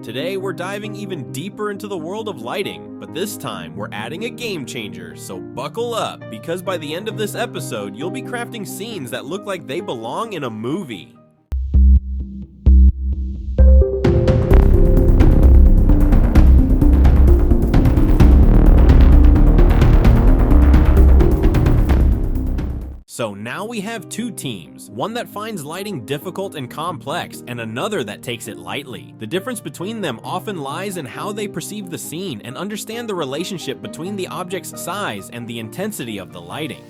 Today we're diving even deeper into the world of lighting, but this time we're adding a game changer, so buckle up, because by the end of this episode you'll be crafting scenes that look like they belong in a movie. So now we have two teams, one that finds lighting difficult and complex, and another that takes it lightly. The difference between them often lies in how they perceive the scene and understand the relationship between the object's size and the intensity of the lighting.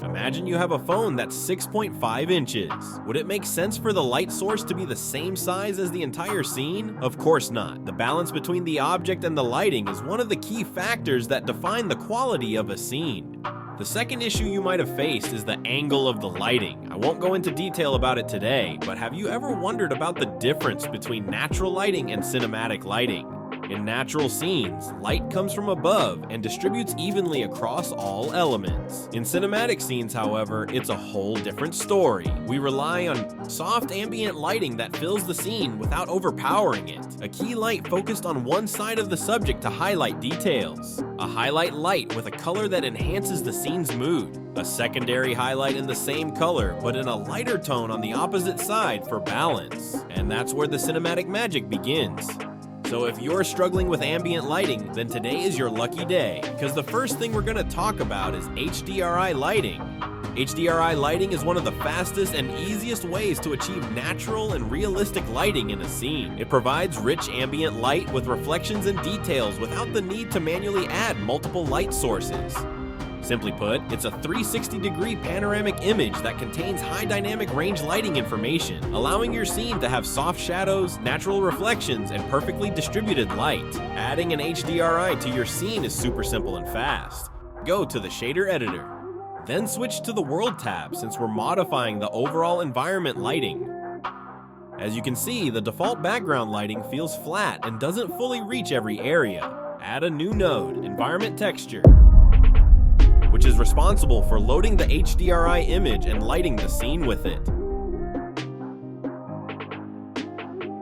Imagine you have a phone that's 6.5 inches. Would it make sense for the light source to be the same size as the entire scene? Of course not. The balance between the object and the lighting is one of the key factors that define the quality of a scene. The second issue you might have faced is the angle of the lighting. I won't go into detail about it today, but have you ever wondered about the difference between natural lighting and cinematic lighting? In natural scenes, light comes from above and distributes evenly across all elements. In cinematic scenes, however, it's a whole different story. We rely on soft ambient lighting that fills the scene without overpowering it. A key light focused on one side of the subject to highlight details. A highlight light with a color that enhances the scene's mood. A secondary highlight in the same color, but in a lighter tone on the opposite side for balance. And that's where the cinematic magic begins. So if you're struggling with ambient lighting, then today is your lucky day, because the first thing we're going to talk about is HDRI lighting. HDRI lighting is one of the fastest and easiest ways to achieve natural and realistic lighting in a scene. It provides rich ambient light with reflections and details without the need to manually add multiple light sources. Simply put, it's a 360-degree panoramic image that contains high dynamic range lighting information, allowing your scene to have soft shadows, natural reflections, and perfectly distributed light. Adding an HDRI to your scene is super simple and fast. Go to the shader editor. Then switch to the World tab since we're modifying the overall environment lighting. As you can see, the default background lighting feels flat and doesn't fully reach every area. Add a new node, Environment Texture, which is responsible for loading the HDRI image and lighting the scene with it.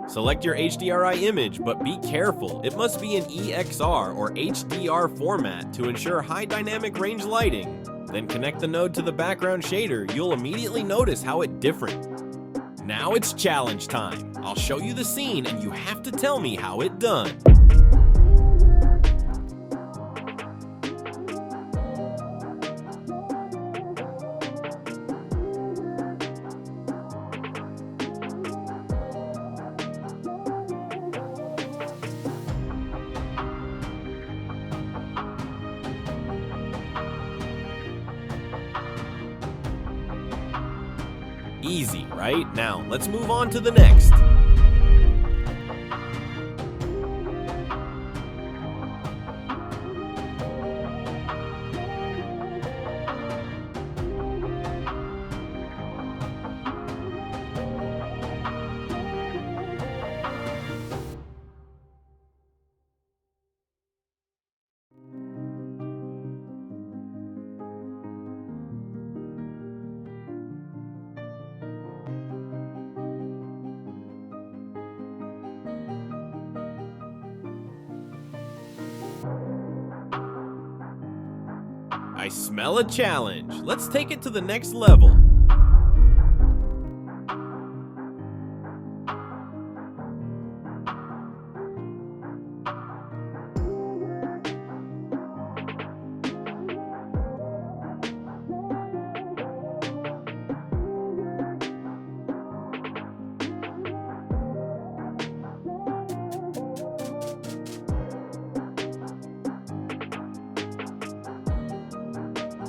Select your HDRI image, but be careful. It must be in EXR or HDR format to ensure high dynamic range lighting. Then connect the node to the background shader. You'll immediately notice how it's different. Now it's challenge time. I'll show you the scene and you have to tell me how it done. Easy, right? Now, let's move on to the next. I smell a challenge. Let's take it to the next level.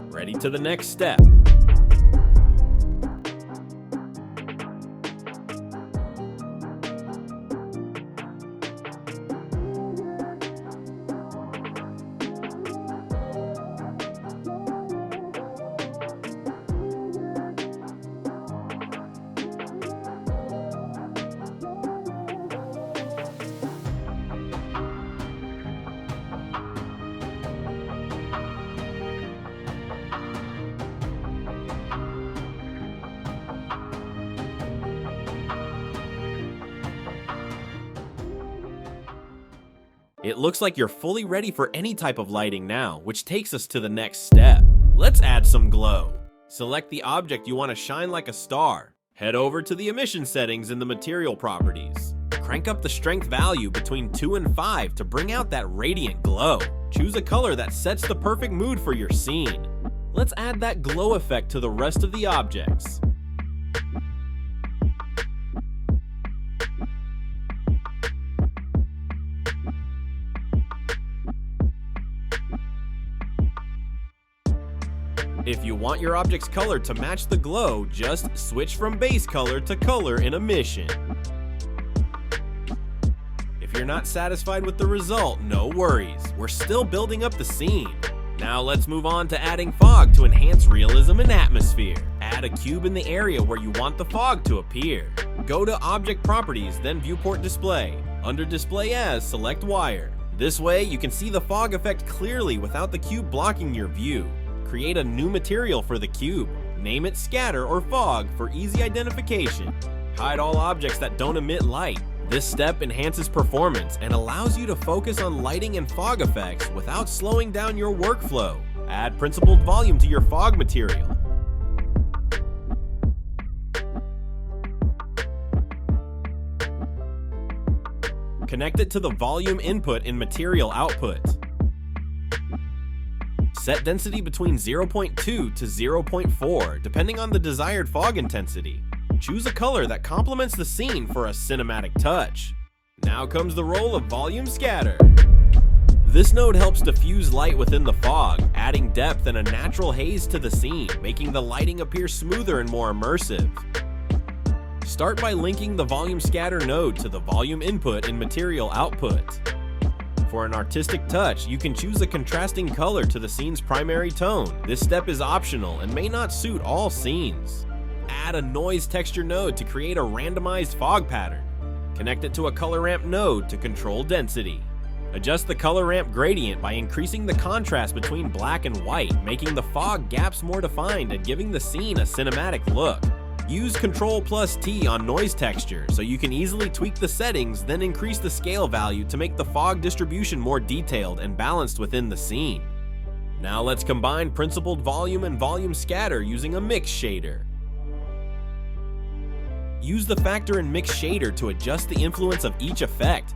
Ready to the next step. It looks like you're fully ready for any type of lighting now, which takes us to the next step. Let's add some glow. Select the object you want to shine like a star. Head over to the emission settings in the material properties. Crank up the strength value between 2 and 5 to bring out that radiant glow. Choose a color that sets the perfect mood for your scene. Let's add that glow effect to the rest of the objects. If you want your object's color to match the glow, just switch from base color to color in emission. If you're not satisfied with the result, no worries. We're still building up the scene. Now let's move on to adding fog to enhance realism and atmosphere. Add a cube in the area where you want the fog to appear. Go to Object Properties, then Viewport Display. Under Display As, select Wire. This way, you can see the fog effect clearly without the cube blocking your view. Create a new material for the cube. Name it Scatter or Fog for easy identification. Hide all objects that don't emit light. This step enhances performance and allows you to focus on lighting and fog effects without slowing down your workflow. Add principled volume to your fog material. Connect it to the volume input in material output. Set density between 0.2 to 0.4, depending on the desired fog intensity. Choose a color that complements the scene for a cinematic touch. Now comes the role of volume scatter. This node helps diffuse light within the fog, adding depth and a natural haze to the scene, making the lighting appear smoother and more immersive. Start by linking the volume scatter node to the volume input in material output. For an artistic touch, you can choose a contrasting color to the scene's primary tone. This step is optional and may not suit all scenes. Add a noise texture node to create a randomized fog pattern. Connect it to a color ramp node to control density. Adjust the color ramp gradient by increasing the contrast between black and white, making the fog gaps more defined and giving the scene a cinematic look. Use Ctrl+T on noise texture so you can easily tweak the settings, then increase the scale value to make the fog distribution more detailed and balanced within the scene. Now let's combine principled volume and volume scatter using a mix shader. Use the factor and mix shader to adjust the influence of each effect.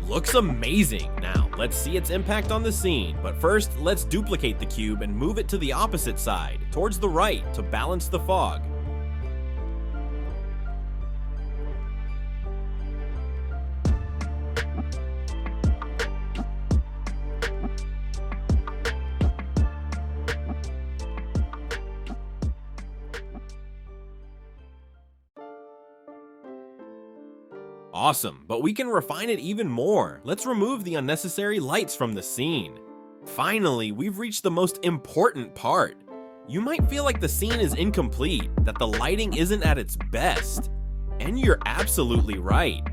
Looks amazing! Now, let's see its impact on the scene, but first, let's duplicate the cube and move it to the opposite side, towards the right, to balance the fog. Awesome, but we can refine it even more. Let's remove the unnecessary lights from the scene. Finally, we've reached the most important part. You might feel like the scene is incomplete, that the lighting isn't at its best. And you're absolutely right.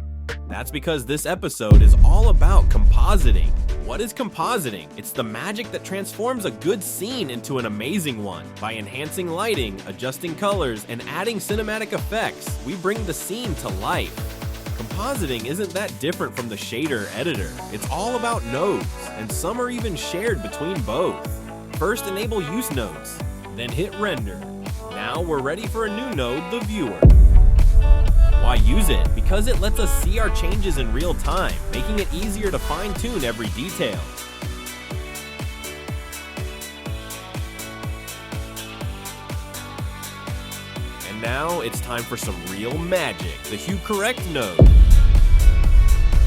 That's because this episode is all about compositing. What is compositing? It's the magic that transforms a good scene into an amazing one. By enhancing lighting, adjusting colors, and adding cinematic effects, we bring the scene to life. Compositing isn't that different from the shader editor. It's all about nodes, and some are even shared between both. First, enable use nodes, then hit render. Now we're ready for a new node, the viewer. Why use it? Because it lets us see our changes in real time, making it easier to fine-tune every detail. Now it's time for some real magic, the Hue Correct node.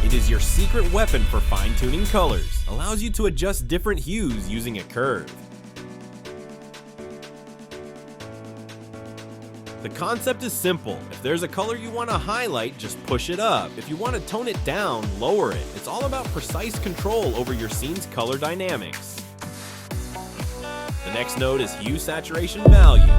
It is your secret weapon for fine-tuning colors, allows you to adjust different hues using a curve. The concept is simple. If there's a color you want to highlight, just push it up. If you want to tone it down, lower it. It's all about precise control over your scene's color dynamics. The next node is Hue Saturation Value.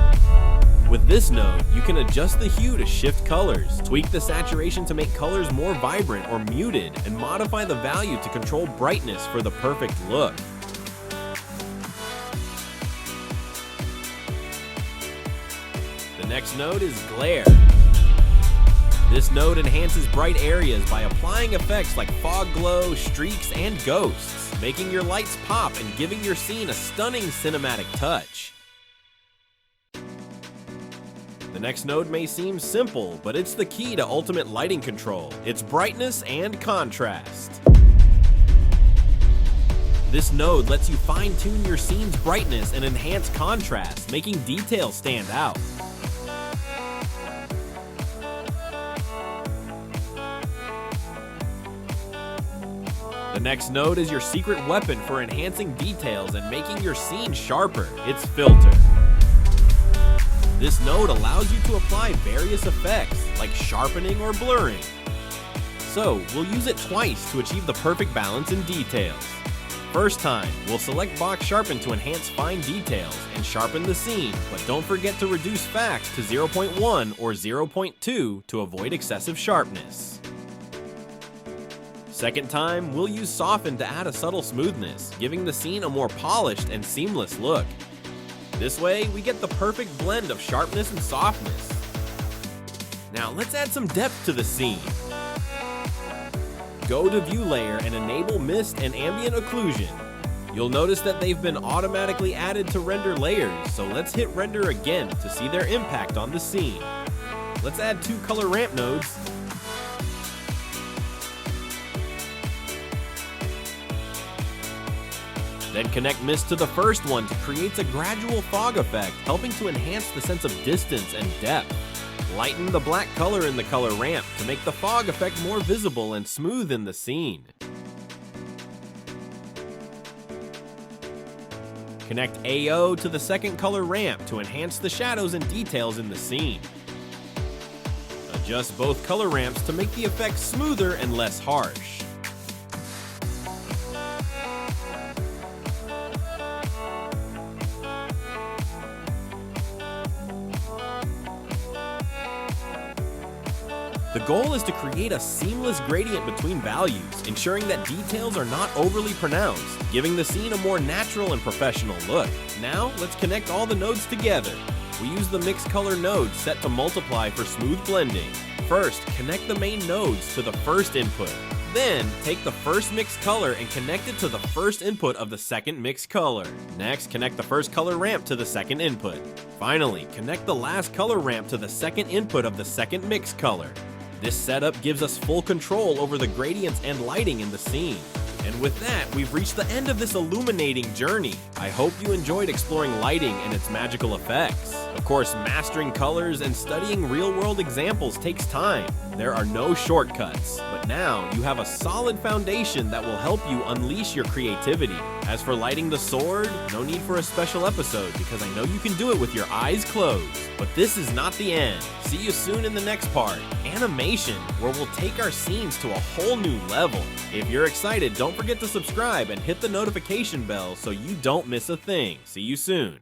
With this node, you can adjust the hue to shift colors, tweak the saturation to make colors more vibrant or muted, and modify the value to control brightness for the perfect look. The next node is Glare. This node enhances bright areas by applying effects like fog glow, streaks, and ghosts, making your lights pop and giving your scene a stunning cinematic touch. The next node may seem simple, but it's the key to ultimate lighting control. It's brightness and contrast. This node lets you fine-tune your scene's brightness and enhance contrast, making details stand out. The next node is your secret weapon for enhancing details and making your scene sharper. It's Filter. This node allows you to apply various effects, like sharpening or blurring. So, we'll use it twice to achieve the perfect balance in details. First time, we'll select Box Sharpen to enhance fine details and sharpen the scene, but don't forget to reduce Fax to 0.1 or 0.2 to avoid excessive sharpness. Second time, we'll use Soften to add a subtle smoothness, giving the scene a more polished and seamless look. This way, we get the perfect blend of sharpness and softness. Now, let's add some depth to the scene. Go to View Layer and enable Mist and Ambient Occlusion. You'll notice that they've been automatically added to render layers, so let's hit Render again to see their impact on the scene. Let's add 2 color ramp nodes. Then connect Mist to the first one to create a gradual fog effect, helping to enhance the sense of distance and depth. Lighten the black color in the color ramp to make the fog effect more visible and smooth in the scene. Connect AO to the second color ramp to enhance the shadows and details in the scene. Adjust both color ramps to make the effect smoother and less harsh. The goal is to create a seamless gradient between values, ensuring that details are not overly pronounced, giving the scene a more natural and professional look. Now, let's connect all the nodes together. We use the Mix Color node set to multiply for smooth blending. First, connect the main nodes to the first input. Then, take the first mix color and connect it to the first input of the second mix color. Next, connect the first color ramp to the second input. Finally, connect the last color ramp to the second input of the second mix color. This setup gives us full control over the gradients and lighting in the scene. And with that, we've reached the end of this illuminating journey. I hope you enjoyed exploring lighting and its magical effects. Of course, mastering colors and studying real-world examples takes time. There are no shortcuts, but now you have a solid foundation that will help you unleash your creativity. As for lighting the sword, no need for a special episode because I know you can do it with your eyes closed. But this is not the end. See you soon in the next part, animation, where we'll take our scenes to a whole new level. If you're excited, don't forget to subscribe and hit the notification bell so you don't miss a thing. See you soon.